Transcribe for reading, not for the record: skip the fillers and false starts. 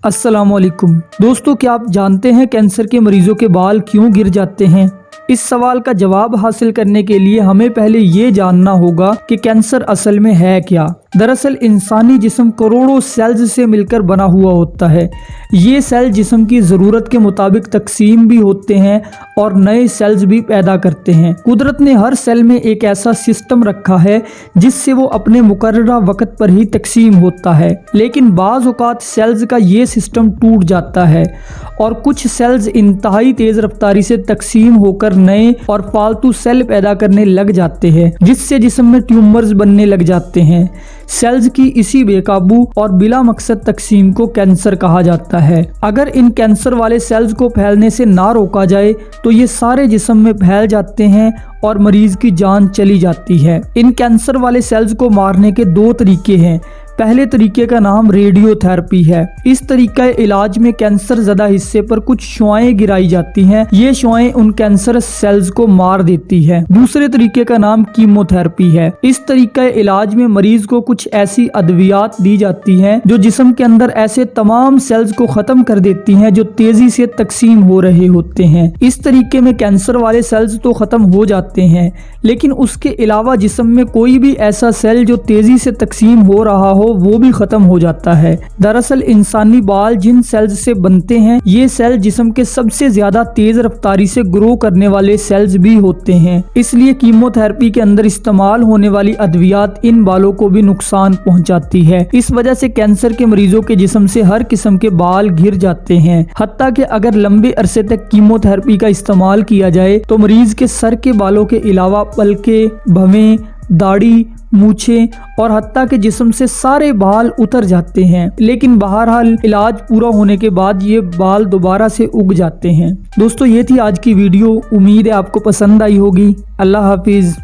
अस्सलाम वालेकुम दोस्तों, क्या आप जानते हैं कैंसर के मरीजों के बाल क्यों गिर जाते हैं? इस सवाल का जवाब हासिल करने के लिए हमें पहले ये जानना होगा कि कैंसर असल में है क्या। दरअसल इंसानी जिस्म करोड़ों सेल्स से मिलकर बना हुआ होता है। ये सेल जिस्म की ज़रूरत के मुताबिक तकसीम भी होते हैं और नए सेल्स भी पैदा करते हैं। कुदरत ने हर सेल में एक ऐसा सिस्टम रखा है जिससे वो अपने मुकर्ररा वक्त पर ही तकसीम होता है, लेकिन बाज़ औक़ात सेल्स का ये सिस्टम टूट जाता है और कुछ सेल्स इंतहाई तेज़ रफ्तारी से तकसीम होकर नए और फालतू सेल पैदा करने लग जाते हैं, जिससे जिस्म में ट्यूमर्स बनने लग जाते हैं। सेल्स की इसी बेकाबू और बिला मकसद तकसीम को कैंसर कहा जाता है। अगर इन कैंसर वाले सेल्स को फैलने से ना रोका जाए तो ये सारे जिस्म में फैल जाते हैं और मरीज की जान चली जाती है। इन कैंसर वाले सेल्स को मारने के दो तरीके हैं। पहले तरीके का नाम रेडियोथेरेपी है। इस तरीका इलाज में कैंसर ज़दा हिस्से पर कुछ शुआएं गिराई जाती हैं। ये शुआएं उन कैंसर सेल्स को मार देती है। दूसरे तरीके का नाम कीमोथेरेपी है। इस तरीका इलाज में मरीज को कुछ ऐसी अद्वियात दी जाती हैं जो जिस्म के अंदर ऐसे तमाम सेल्स को खत्म कर देती हैं जो तेजी से तकसीम हो रहे होते हैं। इस तरीके में कैंसर वाले सेल्स तो खत्म हो जाते हैं, लेकिन उसके अलावा जिस्म में कोई भी ऐसा सेल जो तेजी से तकसीम हो रहा हो वो भी खत्म हो जाता है। दरअसल इंसानी बाल जिन सेल्स से बनते हैं, ये सेल जिस्म के सबसे ज्यादा तेज रफ्तारी से ग्रो करने वाले सेल्स भी होते हैं। इसलिए कीमोथेरेपी के अंदर इस्तेमाल होने वाली अद्वियात इन बालों को भी नुकसान पहुंचाती है। इस वजह से कैंसर के मरीजों के जिस्म से हर किस्म के बाल गिर जाते हैं। हत्ता कि अगर लंबे अरसे तक कीमोथेरेपी का इस्तेमाल किया जाए तो मरीज के सर के बालों के अलावा पलके, भवें, दाढ़ी, मूछें और हत्ता के जिस्म से सारे बाल उतर जाते हैं। लेकिन बहरहाल इलाज पूरा होने के बाद ये बाल दोबारा से उग जाते हैं। दोस्तों, ये थी आज की वीडियो। उम्मीद है आपको पसंद आई होगी। अल्लाह हाफिज।